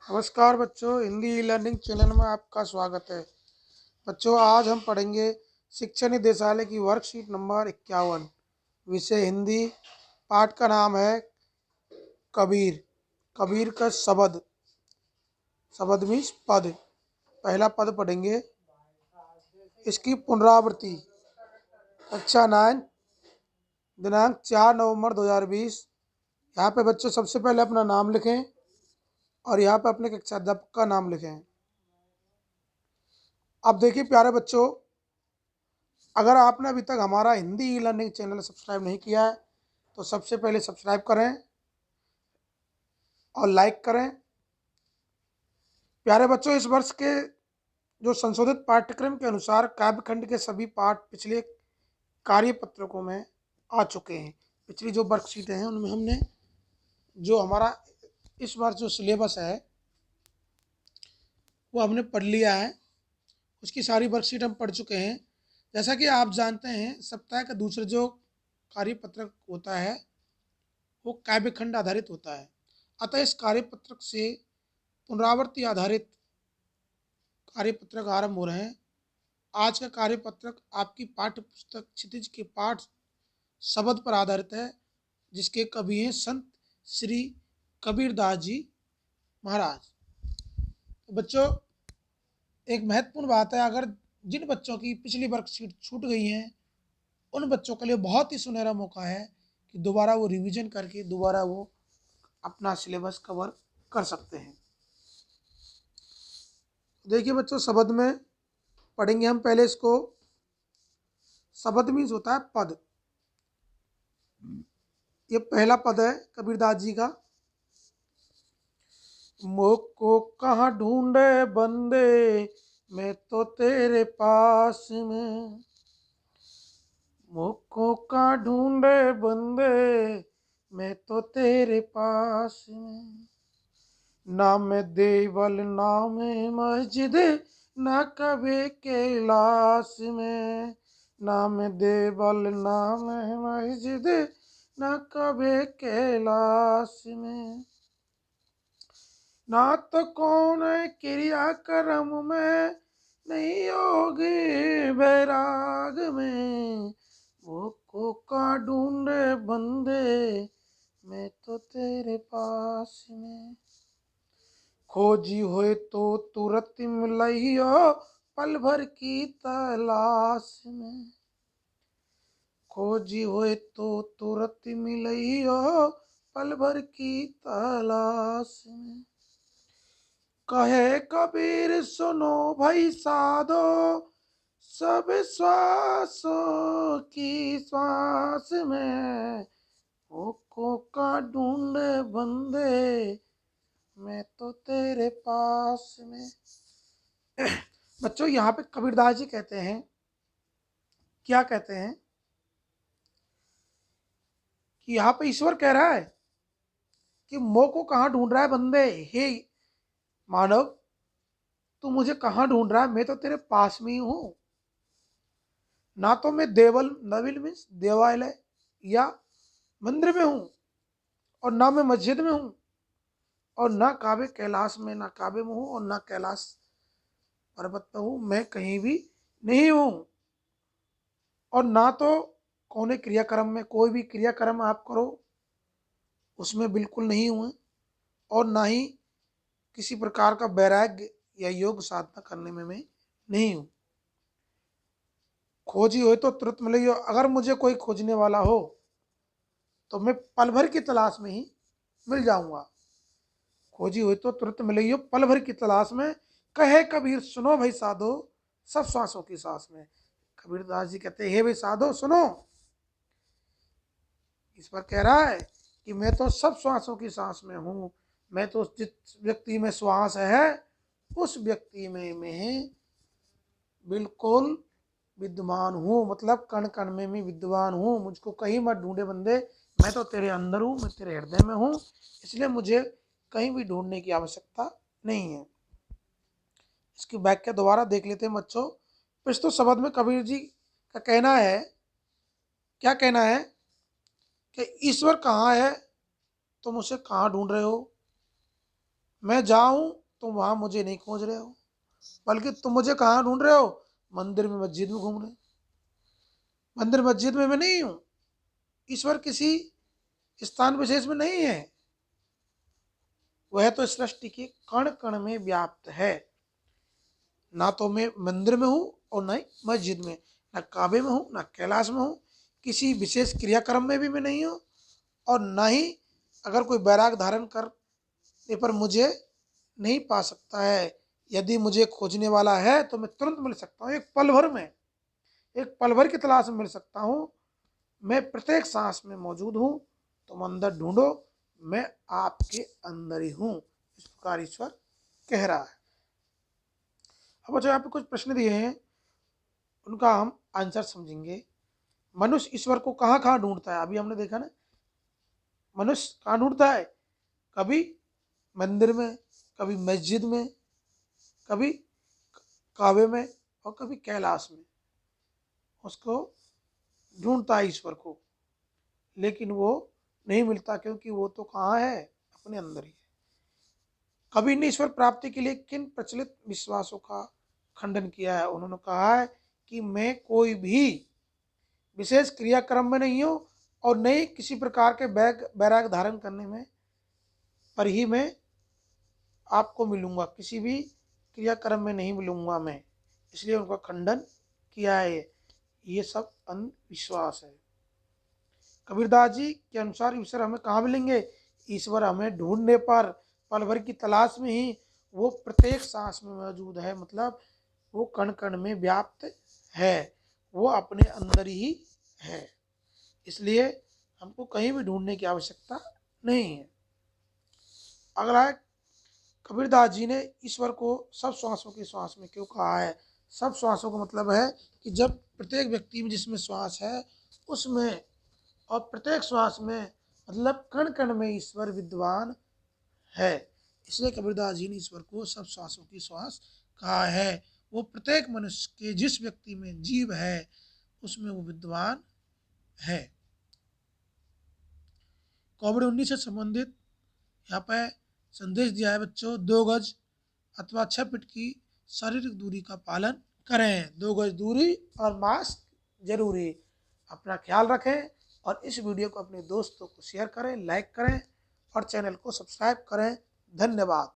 नमस्कार बच्चों, Hindi e learning channel में आपका स्वागत है। बच्चों, आज हम पढ़ेंगे शिक्षा निदेशालय की वर्कशीट नंबर 51। विषय हिंदी। पाठ का नाम है कबीर। कबीर का शब्द। शब्द मीन्स पद। पहला पद पढ़ेंगे, इसकी पुनरावृत्ति। कक्षा 9, दिनांक 4 नवंबर 2020। यहाँ पे बच्चों सबसे पहले अपना नाम लिखें और यहाँ पे अपने कक्षा अध्यापक का नाम लिखें। अब देखिए प्यारे बच्चों, अगर आपने अभी तक हमारा Hindi e learning channel subscribe नहीं किया है तो सबसे पहले सब्सक्राइब करें और लाइक करें। प्यारे बच्चों, इस वर्ष के जो संशोधित पाठ्यक्रम के अनुसार काव्यखंड के सभी पाठ पिछले कार्यपत्रकों में आ चुके हैं। पिछली जो वर्कशीटें हैं उनमें हमने जो हमारा इस बार जो सिलेबस है वो हमने पढ़ लिया है। उसकी सारी वर्कशीट हम पढ़ चुके हैं। जैसा कि आप जानते हैं, सप्ताह का दूसरा जो कार्यपत्रक होता है वो काव्यखंड आधारित होता है। अतः इस कार्यपत्रक से पुनरावृत्ति आधारित कार्यपत्रक आरंभ हो रहे हैं। आज का कार्यपत्रक आपकी पाठ्य पुस्तक क्षितिज के पाठ शब्द पर आधारित है, जिसके कवि हैं संत श्री कबीरदास जी महाराज। तो बच्चों, एक महत्वपूर्ण बात है, अगर जिन बच्चों की पिछली वर्कशीट छूट गई हैं उन बच्चों के लिए बहुत ही सुनहरा मौका है कि दोबारा वो रिवीजन करके दोबारा वो अपना सिलेबस कवर कर सकते हैं। देखिए बच्चों, शब्द में पढ़ेंगे हम पहले इसको। शब्द मीन्स होता है पद। ये पहला पद है कबीरदास जी का। मुझको कहाँ ढूंढे बंदे, मैं तो तेरे पास में। मुझको कहाँ ढूंढे बंदे, मैं तो तेरे पास में। नाम देवल नाम मस्जिद, ना कभी कैलाश में। नाम देवल नाम मस्जिद, ना कभी कैलाश में। ना तो कौन क्रिया कर्म में, नहीं योगी बैराग में। वो को का ढूंढे बंदे, मैं तो तेरे पास में। खोजी होए तो तुरंत मिलइयो, पल भर की तलाश में। खोजी होए तो तुरंत मिलइयो, पल भर की तलाश में। कहे कबीर सुनो भाई साधो, सब श्वासों की श्वास में। ओ को का ढूंढे बंदे, मैं तो तेरे पास में। बच्चों, यहाँ पे कबीरदास जी कहते हैं, क्या कहते हैं कि यहाँ पे ईश्वर कह रहा है कि मो को कहाँ ढूंढ रहा है बंदे। हे मानव, तू मुझे कहाँ ढूंढ रहा है, मैं तो तेरे पास में ही हूँ। ना तो मैं देवल, नविल मीन्स देवालय या मंदिर में हूँ, और ना मैं मस्जिद में हूँ, और ना काबे कैलाश में, ना काबे में हूँ, और ना कैलाश पर्वत पर हूँ। मैं कहीं भी नहीं हूँ। और ना तो कौने क्रियाक्रम में, कोई भी क्रियाक्रम आप करो उसमें बिल्कुल नहीं हुए, और ना ही किसी प्रकार का वैराग्य या योग साधना करने में मैं नहीं हूँ। खोजी हो तो तुरंत मिले। अगर मुझे कोई खोजने वाला हो तो मैं पल भर की तलाश में ही मिल जाऊंगा। खोजी हुई तो तुरंत मिले पल भर की तलाश में। कहे कबीर सुनो भाई साधो, सब श्वासों की सांस में। कबीरदास जी कहते हैं, हे भाई साधो सुनो। इस पर कह रहा है कि मैं तो सब श्वासों की सांस में हूँ। मैं तो जिस व्यक्ति में श्वास है उस व्यक्ति में मैं बिल्कुल विद्यमान हूँ। मतलब कण कण में मैं विद्यमान हूँ। मुझको कहीं मत ढूंढे बंदे, मैं तो तेरे अंदर हूँ, मैं तेरे हृदय में हूँ। इसलिए मुझे कहीं भी ढूंढने की आवश्यकता नहीं है। इसकी व्याख्या दोबारा देख लेते हैं बच्चों। प्रस्तुत शब्द में कबीर जी का कहना है, क्या कहना है कि ईश्वर कहाँ है, तुम उसे कहाँ ढूंढ रहे हो। मैं जाऊं तो वहां मुझे नहीं खोज रहे हो, बल्कि तुम मुझे कहाँ ढूंढ रहे हो? मंदिर में मस्जिद में घूम रहे हो। मंदिर मस्जिद में मैं नहीं हूं। ईश्वर किसी स्थान विशेष में नहीं है, वह तो सृष्टि के कण कण में व्याप्त है। ना तो मैं मंदिर में हूँ और ना ही मस्जिद में, ना काबे में हूँ ना कैलाश में हूँ, किसी विशेष क्रियाक्रम में भी मैं नहीं हूँ, और ना ही अगर कोई बैराग धारण करने पर मुझे नहीं पा सकता है। यदि मुझे खोजने वाला है तो मैं तुरंत मिल सकता हूँ, एक पल भर में, एक पल भर की तलाश में मिल सकता हूँ। मैं प्रत्येक सांस में मौजूद हूँ, तुम अंदर ढूंढो, मैं आपके अंदर ही हूँ, इस प्रकार ईश्वर कह रहा है। अब बच्चों यहाँ पे कुछ प्रश्न दिए हैं, उनका हम आंसर समझेंगे। मनुष्य ईश्वर को कहाँ कहाँ ढूंढता है? अभी हमने देखा ना, मनुष्य कहाँ ढूंढता है? कभी मंदिर में, कभी मस्जिद में, कभी काबे में, और कभी कैलाश में उसको ढूंढता है ईश्वर को, लेकिन वो नहीं मिलता, क्योंकि वो तो कहाँ है? अपने अंदर ही है। कबीर ने ईश्वर प्राप्ति के लिए किन प्रचलित विश्वासों का खंडन किया है? उन्होंने कहा है कि मैं कोई भी विशेष क्रियाक्रम में नहीं हूँ, और न ही किसी प्रकार के बैराग धारण करने में पर ही मैं आपको मिलूंगा, किसी भी क्रियाक्रम में नहीं मिलूंगा मैं। इसलिए उनका खंडन किया है। ये सब अंधविश्वास है। कबीरदास जी के अनुसार ईश्वर हमें कहाँ मिलेंगे? ईश्वर हमें ढूंढने पर, पल भर की तलाश में ही वो प्रत्येक सांस में मौजूद है, मतलब वो कण कण में व्याप्त है, वो अपने अंदर ही है। इसलिए हमको कहीं भी ढूंढने की आवश्यकता नहीं है। अगला है, कबीरदास जी ने ईश्वर को सब श्वासों की श्वास में क्यों कहा है? सब श्वासों का मतलब है कि जब प्रत्येक व्यक्ति में जिसमें श्वास है उसमें, और प्रत्येक श्वास में मतलब कण कण में ईश्वर विद्वान है। इसलिए कबीरदास जी ने ईश्वर को सब श्वासों की श्वास कहा है। वो प्रत्येक मनुष्य के जिस व्यक्ति में जीव है उसमें वो विद्वान है। कोविड-19 से संबंधित यहाँ पे संदेश दिया है बच्चों, 2 गज अथवा 6 फीट की शारीरिक दूरी का पालन करें। 2 गज दूरी और मास्क जरूरी। अपना ख्याल रखें, और इस वीडियो को अपने दोस्तों को शेयर करें, लाइक करें, और चैनल को सब्सक्राइब करें। धन्यवाद।